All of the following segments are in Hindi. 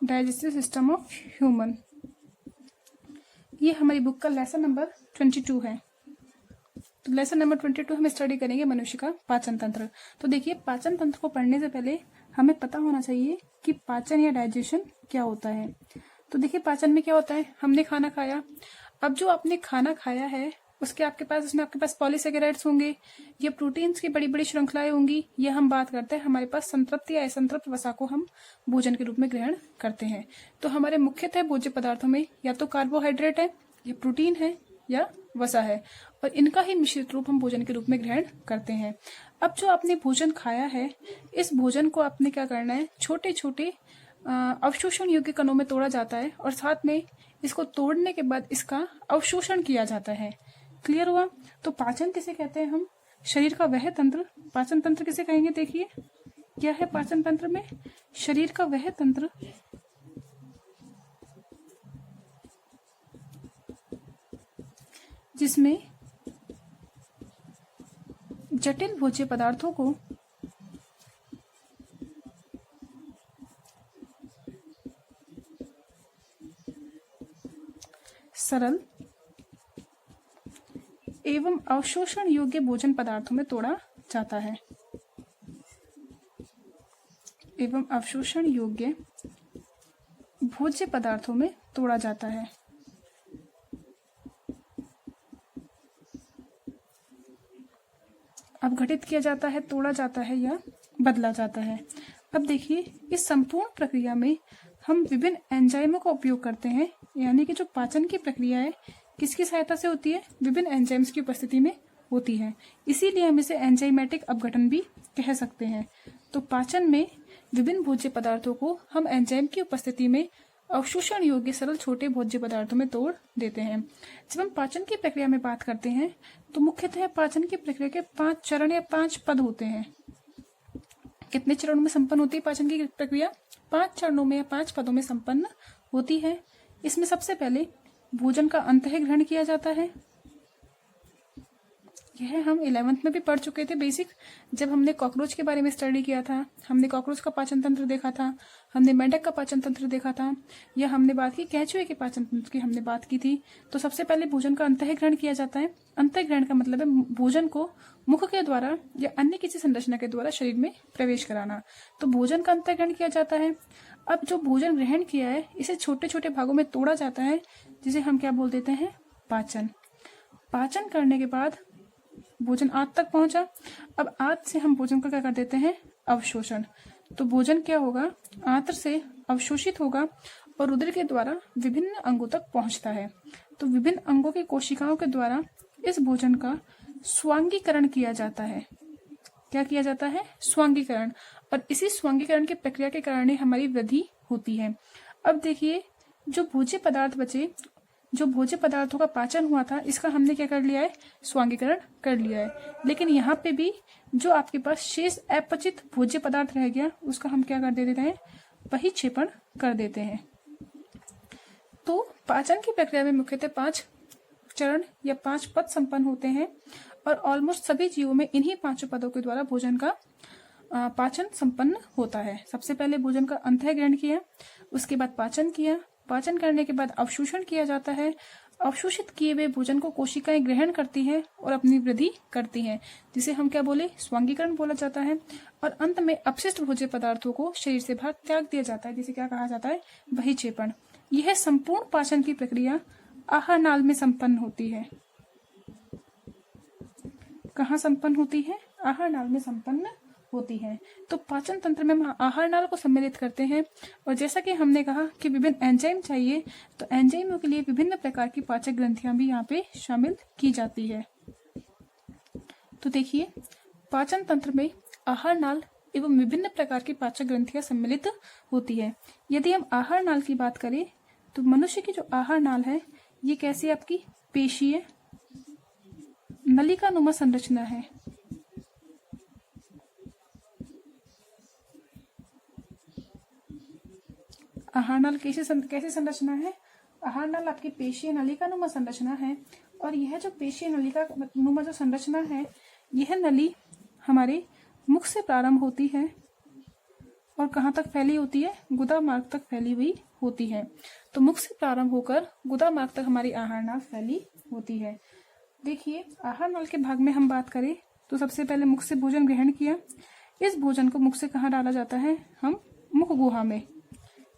Digestive system of human. ये हमारी बुक का लेसन नंबर 22 है। तो लेसन नंबर 22 हम स्टडी करेंगे मनुष्य का पाचन तंत्र। तो देखिए, पाचन तंत्र को पढ़ने से पहले हमें पता होना चाहिए कि पाचन या डाइजेशन क्या होता है। तो देखिए, पाचन में क्या होता है, हमने खाना खाया, अब जो आपने खाना खाया है उसमें आपके पास पॉलीसेकेराइड्स होंगे, ये प्रोटीन्स की बड़ी बड़ी श्रृंखलाएं होंगी। ये हम बात करते हैं हमारे पास संतृप्त या असंतृप्त वसा को हम भोजन के रूप में ग्रहण करते हैं। तो हमारे मुख्यतः भोज्य पदार्थों में या तो कार्बोहाइड्रेट है, या प्रोटीन है, या वसा है, और इनका ही मिश्रित रूप हम भोजन के रूप में ग्रहण करते हैं। अब जो आपने भोजन खाया है, इस भोजन को आपने क्या करना है, छोटे छोटे अवशोषण योग्य कणों में तोड़ा जाता है, और साथ में इसको तोड़ने के बाद इसका अवशोषण किया जाता है। क्लियर हुआ? तो पाचन किसे कहते हैं हम? शरीर का वह तंत्र, पाचन तंत्र किसे कहेंगे? देखिए, क्या है पाचन तंत्र में? शरीर का वह तंत्र जिसमें जटिल भोज्य पदार्थों को सरल एवं अवशोषण योग्य भोजन पदार्थों में तोड़ा जाता है, एवं अवशोषण योग्य भोज्य पदार्थों में तोड़ा जाता है। अपघटित किया जाता है, तोड़ा जाता है, या बदला जाता है। अब देखिए, इस संपूर्ण प्रक्रिया में हम विभिन्न एंजाइमों का उपयोग करते हैं, यानी कि जो पाचन की प्रक्रिया है किसकी सहायता से होती है? विभिन्न एंजाइम्स की उपस्थिति में होती है। इसीलिए हम इसे एंजाइमेटिक अपघटन भी कह सकते हैं। तो पाचन में विभिन्न भोज्य पदार्थों को हम एंजाइम की उपस्थिति में अवशोषण योग्य सरल छोटे भोज्य पदार्थों में तोड़ देते हैं। जब हम पाचन की प्रक्रिया में बात करते हैं तो मुख्यतः पाचन की प्रक्रिया के 5 चरण या 5 पद होते हैं। कितने चरणों में संपन्न होती है पाचन की प्रक्रिया? 5 चरणों में या 5 पदों में संपन्न होती है। इसमें सबसे पहले भोजन का अंतःग्रहण किया जाता है। यह हम 11th में भी पढ़ चुके थे बेसिक, जब हमने कॉकरोच के बारे में स्टडी किया था। हमने कॉकरोच का पाचन तंत्र देखा था, हमने मेंढक का पाचन तंत्र देखा था, या हमने बात की केंचुए के पाचन तंत्र की हमने बात की थी। तो सबसे पहले भोजन का अंतःग्रहण किया जाता है। अंतःग्रहण का मतलब है भोजन को मुख के द्वारा या अन्य किसी संरचना के द्वारा शरीर में प्रवेश कराना। तो भोजन का अंतःग्रहण किया जाता है। अब जो भोजन ग्रहण किया है इसे छोटे छोटे भागों में तोड़ा जाता है, जिसे हम क्या बोल देते हैं? पाचन। पाचन करने के बाद भोजन आंत तक पहुंचा। अब आंत से हम भोजन का क्या कर देते हैं? अवशोषण। तो भोजन क्या होगा? आंत से अवशोषित होगा और रुधिर के द्वारा विभिन्न अंगों तक पहुंचता है। तो विभिन्न अंगों की कोशिकाओं के द्वारा इस भोजन का स्वांगीकरण किया जाता है। क्या किया जाता है? स्वांगीकरण। और इसी स्वांगीकरण की प्रक्रिया के कारण ही हमारी वृद्धि होती है। अब देखिए, जो भोज्य पदार्थ बचे, जो भोज्य पदार्थों का पाचन हुआ था, इसका हमने क्या कर लिया है? स्वांगीकरण कर लिया है। लेकिन यहाँ पे भी जो आपके पास शेष अपचित भोज्य पदार्थ रह गया, उसका हम क्या कर देते हैं? बहिक्षेपण कर देते हैं। तो पाचन की प्रक्रिया में मुख्यतः 5 चरण या 5 पद संपन्न होते हैं, और ऑलमोस्ट सभी जीवों में इन्हीं 5 पदों के द्वारा भोजन का पाचन संपन्न होता है। सबसे पहले भोजन का अंतःग्रहण किया, उसके बाद पाचन किया, पाचन करने के बाद अवशोषण किया जाता है। अवशोषित किए हुए भोजन को कोशिकाएं ग्रहण करती हैं और अपनी वृद्धि करती हैं, जिसे हम क्या बोले? स्वांगीकरण बोला जाता है। और अंत में अपशिष्ट भोज्य पदार्थों को शरीर से बाहर त्याग दिया जाता है, जिसे क्या कहा जाता है? बहिक्षेपण। यह संपूर्ण पाचन की प्रक्रिया आहार नाल में संपन्न होती है। कहाँ संपन्न होती है? आहार नाल में संपन्न होती है। तो पाचन तंत्र में हम आहार नाल को सम्मिलित करते हैं, और जैसा कि हमने कहा कि विभिन्न एंजाइम चाहिए, तो एंजाइमों के लिए विभिन्न प्रकार की पाचक ग्रंथियां भी यहाँ पे शामिल की जाती है। तो देखिए, पाचन तंत्र में आहार नाल एवं विभिन्न प्रकार की पाचक ग्रंथियां सम्मिलित होती है। यदि हम आहार नाल की बात करें तो मनुष्य की जो आहार नाल है, ये कैसी आपकी पेशीय नलिका नुमा संरचना है। आहार नाल कैसी संरचना है? आहार नाल आपकी पेशीय नलिका नुमा संरचना है, और यह जो पेशीय नलिका नुमा जो संरचना है, यह नली हमारे मुख से प्रारंभ होती है और कहाँ तक फैली होती है, गुदा मार्ग तक फैली हुई होती है। तो मुख से प्रारंभ होकर गुदा मार्ग तक हमारी आहार नाल फैली होती है। देखिए, आहार नाल के भाग में हम बात करें तो सबसे पहले मुख से भोजन ग्रहण किया, इस भोजन को मुख से कहाँ डाला जाता है, हम मुख गुहा में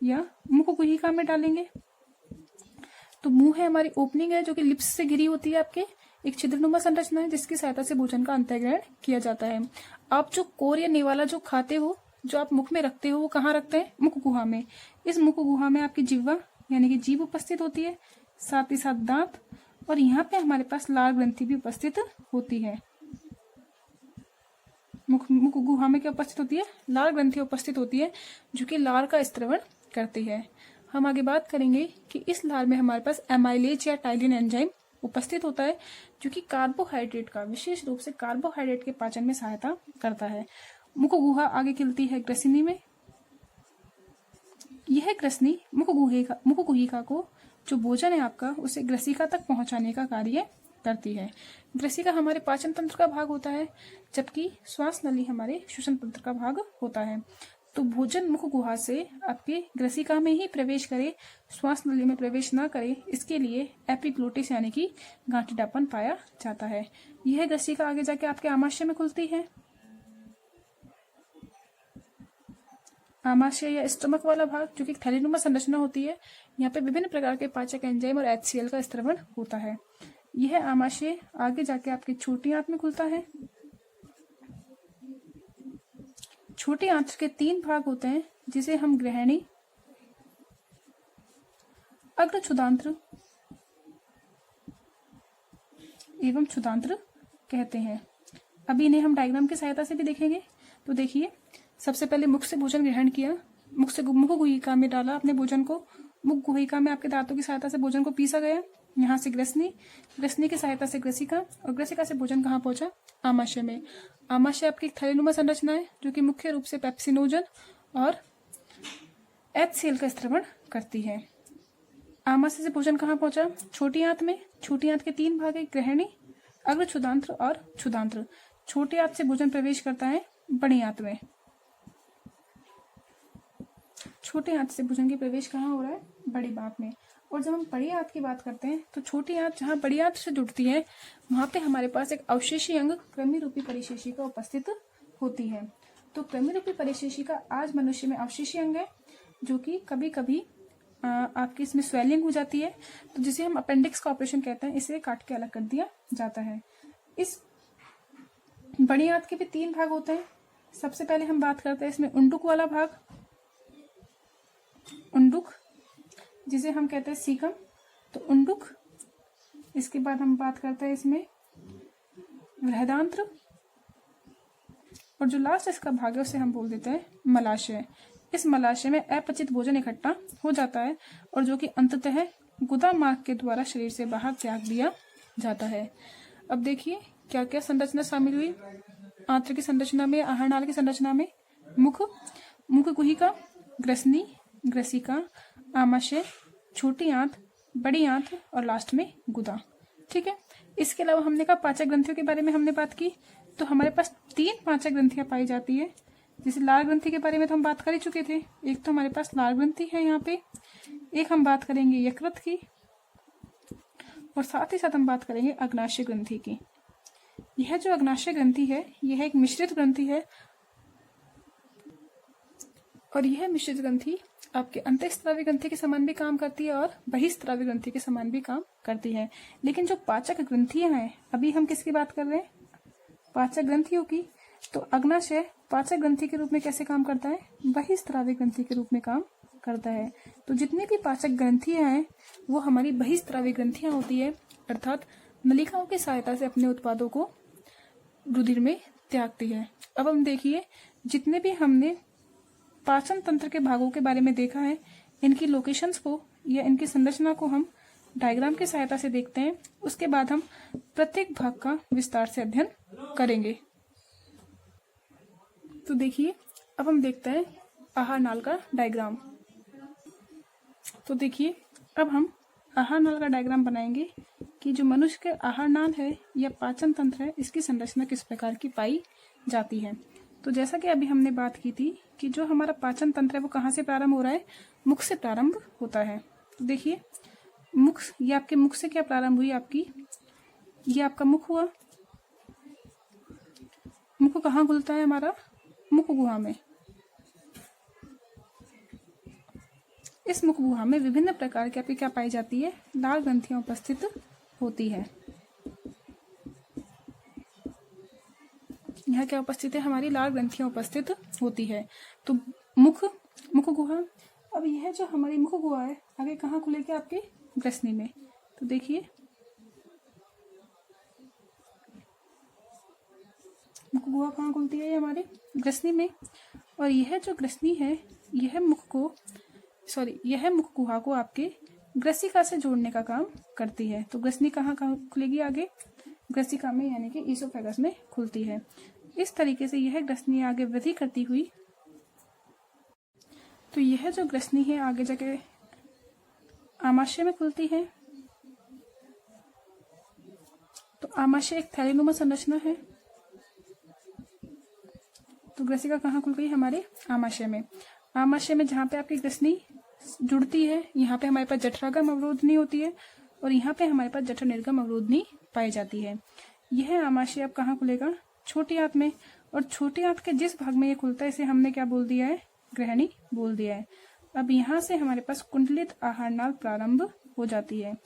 या मुख गुहिका में डालेंगे। तो मुंह है हमारी ओपनिंग है जो कि लिप्स से घिरी होती है, आपके एक छिद्रनुमा संरचना है जिसकी सहायता से भोजन का अंतःग्रहण किया जाता है। आप जो कोर या नेवाला जो खाते हो, जो आप मुख में रखते हो, वो कहाँ रखते हैं, मुख गुहा में। इस मुख गुहा में आपकी जिह्वा यानी कि जीभ उपस्थित होती है, साथ ही साथ दांत, और यहाँ पे हमारे पास लार ग्रंथि भी उपस्थित होती है। मुख गुहा में क्या उपस्थित होती है, लार ग्रंथि उपस्थित होती है जो कि लार का स्त्रवण करती है। हम आगे बात करेंगे कि इस लार में हमारे पास एमाइलेज या टाइलिन एंजाइम उपस्थित होता है जो कि कार्बोहाइड्रेट का, विशेष रूप से कार्बोहाइड्रेट के पाचन में सहायता करता है। मुख गुहा आगे खिलती है ग्रसिनी में। यह ग्रसनी मुख गुहिका को जो भोजन है आपका उसे ग्रसिका तक पहुंचाने का कार्य करती है। ग्रसिका हमारे पाचन तंत्र का भाग होता है, जबकि श्वास नली हमारे श्वसन तंत्र का भाग होता है। तो भोजन मुख गुहा से आपके ग्रसिका में ही प्रवेश करे, श्वास नली में प्रवेश ना करे, इसके लिए एपिग्लोटिस यानी कि गांठीडापन पाया जाता है। यह ग्रसिका आगे जाके आपके आमाशय में खुलती है। आमाशय या स्टमक वाला भाग जो कि थैलीनुमा संरचना होती है, यहाँ पे विभिन्न प्रकार के पाचक एंजाइम और HCl का स्त्रवण होता है। यह आमाशय आगे जाके आपकी छोटी आंत में खुलता है। छोटी आंत के 3 भाग होते हैं जिसे हम ग्रहणी, अग्र क्षुदांत्र एवं क्षुदांत्र कहते हैं। अभी इन्हें हम डायग्राम की सहायता से भी देखेंगे। तो देखिए, सबसे पहले मुख से भोजन ग्रहण किया, मुख गुहिका में डाला अपने भोजन को, मुख गुहिका में आपके दांतों की सहायता से भोजन को पीसा गया, यहाँ से ग्रसनी की सहायता से ग्रसिका, और ग्रसिका से भोजन कहाँ पहुंचा, आमाशय में। आमाशय आपकी थैलीनुमा संरचना है जो कि मुख्य रूप से पेप्सिनोजन और HCl का स्त्रवण करती है। आमाशय से भोजन कहाँ पहुंचा, छोटी आंत में। छोटी आंत के 3 भाग है, ग्रहणी, अग्र क्षुदांत्र और क्षुदांत्र। छोटी आंत से भोजन प्रवेश करता है बड़ी आंत में। छोटी आंत से भोजन की प्रवेश कहाँ हो रहा है, बड़ी आंत में। और जब हम बड़ी आंत की बात करते हैं तो छोटी आंत जहाँ बड़ी आंत से जुड़ती है वहां पे हमारे पास एक अवशेषी अंग कृमि रूपी परिशेषिका उपस्थित होती है। तो कृमि रूपी परिशेषिका आज मनुष्य में अवशेषी अंग है जो कि कभी कभी आपकी इसमें स्वेलिंग हो जाती है, तो जिसे हम अपेंडिक्स का ऑपरेशन कहते हैं, इसे काट के अलग कर दिया जाता है। इस बड़ी आंत के भी 3 भाग होते हैं। सबसे पहले हम बात करते हैं इसमें उंडुक वाला भाग, उंडुक जिसे हम कहते हैं सीकम, तो उंडुक। इसके बाद हम बात करते हैं इसमें बृहदांत्र, और जो लास्ट इसका भाग है उसे हम बोल देते हैं मलाशय। इस मलाशय में अपचित भोजन इकट्ठा हो जाता है और जो कि अंततः गुदा मार्ग के द्वारा शरीर से बाहर त्याग दिया जाता है। अब देखिए क्या क्या संरचना शामिल हुई आंत्र की संरचना में, आहार नाल की संरचना में। मुख गुहिका, ग्रसनी, ग्रसिका, आमाशय, छोटी आंत, बड़ी आंत और लास्ट में गुदा। ठीक है। इसके अलावा हमने कहा पाचक ग्रंथियों के बारे में हमने बात की, तो हमारे पास 3 पाचक ग्रंथियां पाई जाती है। जैसे लार ग्रंथि के बारे में तो हम बात कर ही चुके थे, एक तो हमारे पास लार ग्रंथि है यहाँ पे, एक हम बात करेंगे यकृत की, और साथ ही साथ हम बात करेंगे अग्नाशय ग्रंथि की। यह जो अग्नाशय ग्रंथि है यह एक मिश्रित ग्रंथि है, और यह मिश्रित ग्रंथि आपके अंतःस्रावी ग्रंथि के समान भी काम करती है और बहिस्रावी ग्रंथि के समान भी काम करती है। लेकिन जो पाचक ग्रंथियां हैं, अभी हम किसकी बात कर रहे हैं, पाचक ग्रंथियों की। तो अग्नाशय पाचक ग्रंथि के रूप में कैसे काम करता है, बहिस्रावी ग्रंथि के रूप में काम करता है। तो जितनी भी पाचक ग्रंथियां हैं वो हमारी बहिस्रावी ग्रंथियां होती है, अर्थात नलिकाओं की सहायता से अपने उत्पादों को रुधिर में त्यागती है। अब हम देखिए, जितने भी हमने पाचन तंत्र के भागों के बारे में देखा है, इनकी लोकेशंस को या इनकी संरचना को हम डायग्राम की सहायता से देखते हैं। उसके बाद हम प्रत्येक भाग का विस्तार से अध्ययन करेंगे। तो देखिए, अब हम देखते हैं आहार नाल का डायग्राम। तो देखिए, अब हम आहार नाल का डायग्राम बनाएंगे कि जो मनुष्य के आहार नाल है या पाचन तंत्र है, इसकी संरचना किस प्रकार की पाई जाती है। तो जैसा कि अभी हमने बात की थी कि जो हमारा पाचन तंत्र है वो कहाँ से प्रारंभ हो रहा है, मुख से प्रारंभ होता है। तो देखिए मुख, ये आपके मुख से क्या प्रारंभ हुई आपकी, ये आपका मुख हुआ। मुख कहाँ खुलता है हमारा, मुख गुहा में। इस मुख गुहा में विभिन्न प्रकार की आपकी क्या पाई जाती है, लाल ग्रंथियां उपस्थित होती है। यहाँ क्या उपस्थित है, हमारी लाल ग्रंथियां उपस्थित होती है। तो मुख, मुख गुहा। अब यह जो हमारी मुख गुहा है आगे कहाँ खुलेगी, आपके ग्रसनी में। तो देखिए मुख गुहा कहाँ खुलती है, हमारे ग्रसनी में। और यह जो ग्रसनी है यह मुख गुहा को आपके ग्रसिका से जोड़ने का काम करती है। तो ग्रसनी कहाँ खुलेगी, आगे ग्रसिका में, यानी कि ईसोफेगस में खुलती है। इस तरीके से यह ग्रसनी आगे वृद्धि करती हुई, तो यह जो ग्रसनी है आगे जाके आमाशय में खुलती है। तो आमाशय एक थैलीनुमा संरचना है। तो ग्रसिका कहाँ खुल गई, हमारे आमाशय में। आमाशय में जहाँ पे आपकी ग्रसनी जुड़ती है, यहाँ पे हमारे पास जठरागम अवरोधनी होती है और यहाँ पे हमारे पास जठर निर्गम अवरोधनी पाई जाती है। यह आमाशय अब कहाँ खुलेगा, छोटी आंत में। और छोटी आंत के जिस भाग में ये खुलता है इसे हमने क्या बोल दिया है, ग्रहणी बोल दिया है। अब यहाँ से हमारे पास कुंडलित आहार नाल प्रारंभ हो जाती है।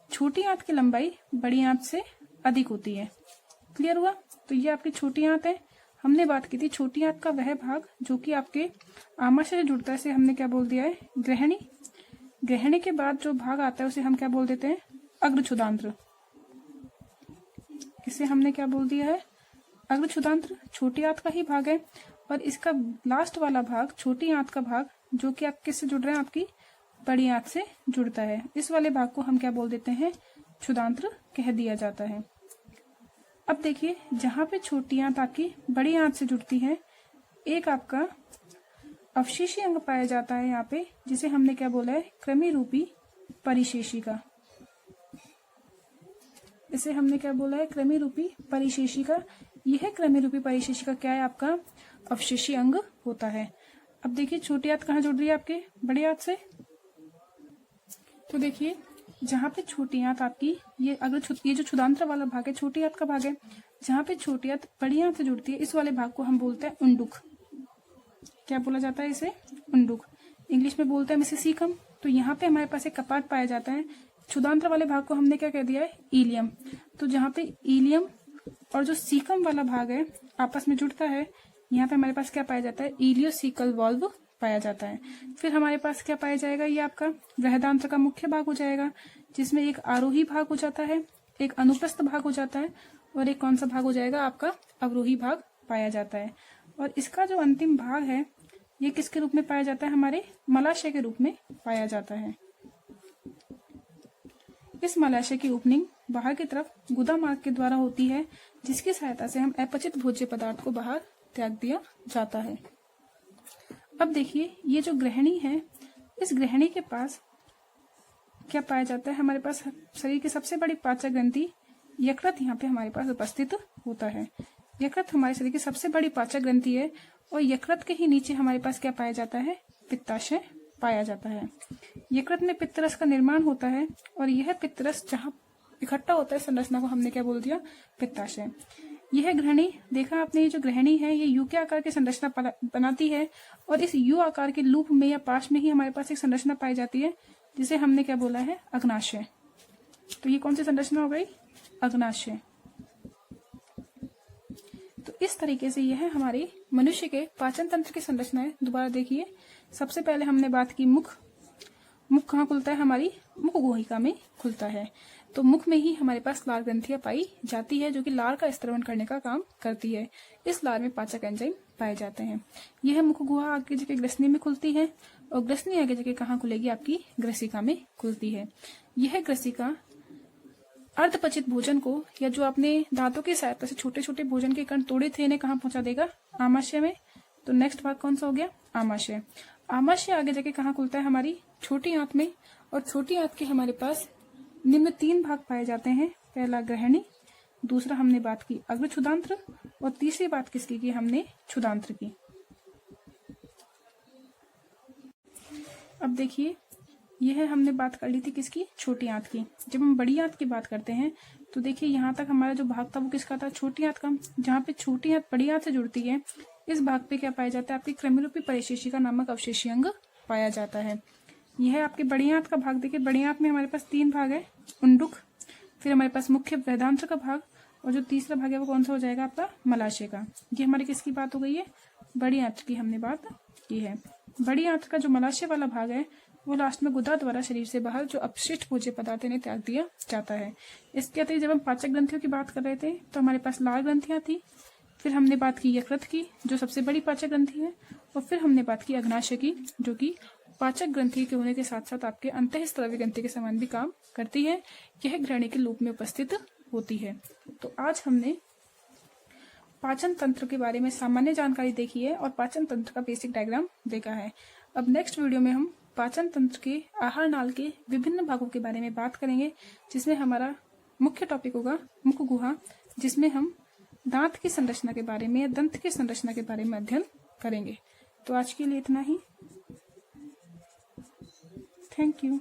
छोटी आंत की लंबाई बड़ी आंत से अधिक होती है। क्लियर हुआ। तो ये आपकी छोटी आंत है। हमने बात की थी छोटी आंत का वह भाग जो कि आपके आमाशय से जुड़ता है, इसे हमने क्या बोल दिया है, ग्रहणी। ग्रहणी के बाद जो भाग आता है उसे हम क्या बोल देते हैं, अग्रछुदांत्र। इसे हमने क्या बोल दिया है, अग्रछुदांत्र। छोटी आंत का ही भाग है। और इसका लास्ट वाला भाग, छोटी आंत का भाग, जो कि आप किससे जुड़ रहे हैं, आपकी बड़ी आंत से जुड़ता है, इस वाले भाग को हम क्या बोल देते हैं, क्षुदांत्र कह दिया जाता है। अब देखिए जहां पे छोटी आंत आपकी बड़ी आंत से जुड़ती है, एक आपका अवशेषी अंग पाया जाता है यहाँ पे, जिसे हमने क्या बोला है, कृमि रूपी परिशेषिका। इसे हमने क्या बोला है, कृमि रूपी परिशेषिका। यह कृमि रूपी परिशेषिका क्या है, आपका अवशेषी अंग होता है। अब देखिए छोटी आंत कहाँ जुड़ रही है, आपके बड़ी आंत से। तो देखिए जहाँ पे छोटी आंत आपकी, ये जो क्षुदांत्र वाला भाग है छोटी आंत का भाग है, जहाँ पे छोटी आंत बड़ी आंत से जुड़ती है, इस वाले भाग को हम बोलते हैं उंडुक। क्या बोला जाता है इसे, उंडुक। इंग्लिश में बोलते हैं इसे सीकम। तो यहाँ पे हमारे पास एक कपाट पाया जाता है। क्षुदांत्र वाले भाग को हमने क्या कह दिया है, इलियम। तो जहाँ पे इलियम और जो सीकम वाला भाग है आपस में जुड़ता है, यहाँ पे हमारे पास क्या पाया जाता है, इलियोसिकल वाल्व पाया जाता है। फिर हमारे पास क्या पाया जाएगा, ये आपका बृहदांत्र का मुख्य भाग हो जाएगा, जिसमें एक आरोही भाग हो जाता है, एक अनुप्रस्थ भाग हो जाता है, और एक कौन सा भाग हो जाएगा, आपका अवरोही भाग पाया जाता है। और इसका जो अंतिम भाग है ये किसके रूप में पाया जाता है, हमारे मलाशय के रूप में पाया जाता है। इस मलाशय की ओपनिंग बाहर की तरफ गुदा मार्ग के द्वारा होती है, जिसकी सहायता से हम अपचित भोज्य पदार्थ को बाहर त्याग दिया जाता है। अब देखिए ये जो ग्रहणी है, इस ग्रहणी के पास क्या पाया जाता है, हमारे पास शरीर की सबसे बड़ी पाचक ग्रंथि यकृत यहाँ पे हमारे पास उपस्थित होता है। यकृत हमारे शरीर की सबसे बड़ी पाचक ग्रंथि है, और यकृत के ही नीचे हमारे पास क्या पाया जाता है, पित्ताशय पाया जाता है। यकृत में पित्तरस का निर्माण होता है, और यह पित्तरस जहाँ इकट्ठा होता है संरचना को हमने क्या बोल दिया, पित्ताशय। यह ग्रहणी, देखा आपने, ये जो ग्रहणी है ये यू के आकार की संरचना बनाती है, और इस यू आकार के लूप में या पाश में ही हमारे पास एक संरचना पाई जाती है, जिसे हमने क्या बोला है, अग्नाशय। तो ये कौन सी संरचना हो गई, अग्नाशय। तो इस तरीके से यह हमारे मनुष्य के पाचन तंत्र की संरचना है। दोबारा देखिए, सबसे पहले हमने बात की मुख। मुख कहाँ खुलता है, हमारी मुख गुहिका में खुलता है। तो मुख में ही हमारे पास लार ग्रंथियां पाई जाती है, जो कि लार का स्त्रवण करने का काम करती है। इस लार में पाचक एंजाइम पाए जाते हैं। यह मुख गुहा आगे जगह ग्रसनी में खुलती है, और ग्रसनी आगे जगह कहाँ खुलेगी, आपकी ग्रसिका में खुलती है। यह ग्रसिका अर्धपचित भोजन को, या जो आपने दांतों की सहायता से छोटे छोटे भोजन के कण तोड़े थे, इन्हें कहाँ पहुंचा देगा, आमाशय में। तो नेक्स्ट भाग कौन सा हो गया, आमाशय। आमाशय आगे जाके कहाँ खुलता है, हमारी छोटी आंत में। और छोटी आंत के हमारे पास निम्न 3 भाग पाए जाते हैं। पहला ग्रहणी, दूसरा हमने बात की अग्रक्षुदांत्र, और तीसरी बात किसकी की हमने, क्षुधांत्र की। अब देखिए, यह हमने बात कर ली थी किसकी, छोटी आंत की। जब हम बड़ी आंत की बात करते हैं तो देखिए यहाँ तक हमारा जो भाग था वो किसका था, छोटी आंत का। जहाँ पे छोटी आंत बड़ी आंत से जुड़ती है, इस भाग पे क्या पाया जाता है, आपकी कृमिरूपी परिशेषिका नामक अवशेषीय अंग पाया जाता है। यह आपके बड़ी आंत का भाग। देखिए बड़ी आंत में हमारे पास 3 भाग है, उंडुक, फिर हमारे पास मुख्य वेदांत्र का भाग, और जो तीसरा भाग है वो कौन सा हो जाएगा, आपका मलाशय का। ये हमारी किसकी बात हो गई है, बड़ी आंत की हमने बात की है। बड़ी आंत का जो मलाशय वाला भाग है वो लास्ट में गुदा द्वारा शरीर से बाहर जो अपशिष्ट भोज्य पदार्थ इन्हें त्याग दिया जाता है। इसके अतिरिक्त जब हम पाचक ग्रंथियों की बात कर रहे थे तो हमारे पास लाल ग्रंथियां थी, फिर हमने बात की यकृत की जो सबसे बड़ी पाचक ग्रंथि है, और फिर हमने बात की अग्नाशय की जो कि पाचक ग्रंथि के होने के साथ साथ आपके अंतःस्रावी ग्रंथि के समान भी काम करती है। यह ग्रहणी के रूप में उपस्थित होती है। तो आज हमने पाचन तंत्र के बारे में सामान्य जानकारी देखी है और पाचन तंत्र का बेसिक डायग्राम देखा है। अब नेक्स्ट वीडियो में हम पाचन तंत्र के आहार नाल के विभिन्न भागों के बारे में बात करेंगे, जिसमें हमारा मुख्य टॉपिक होगा मुख गुहा, जिसमें हम दांत की संरचना के बारे में, दंत की संरचना के बारे में अध्ययन करेंगे। तो आज के लिए इतना ही। Thank you.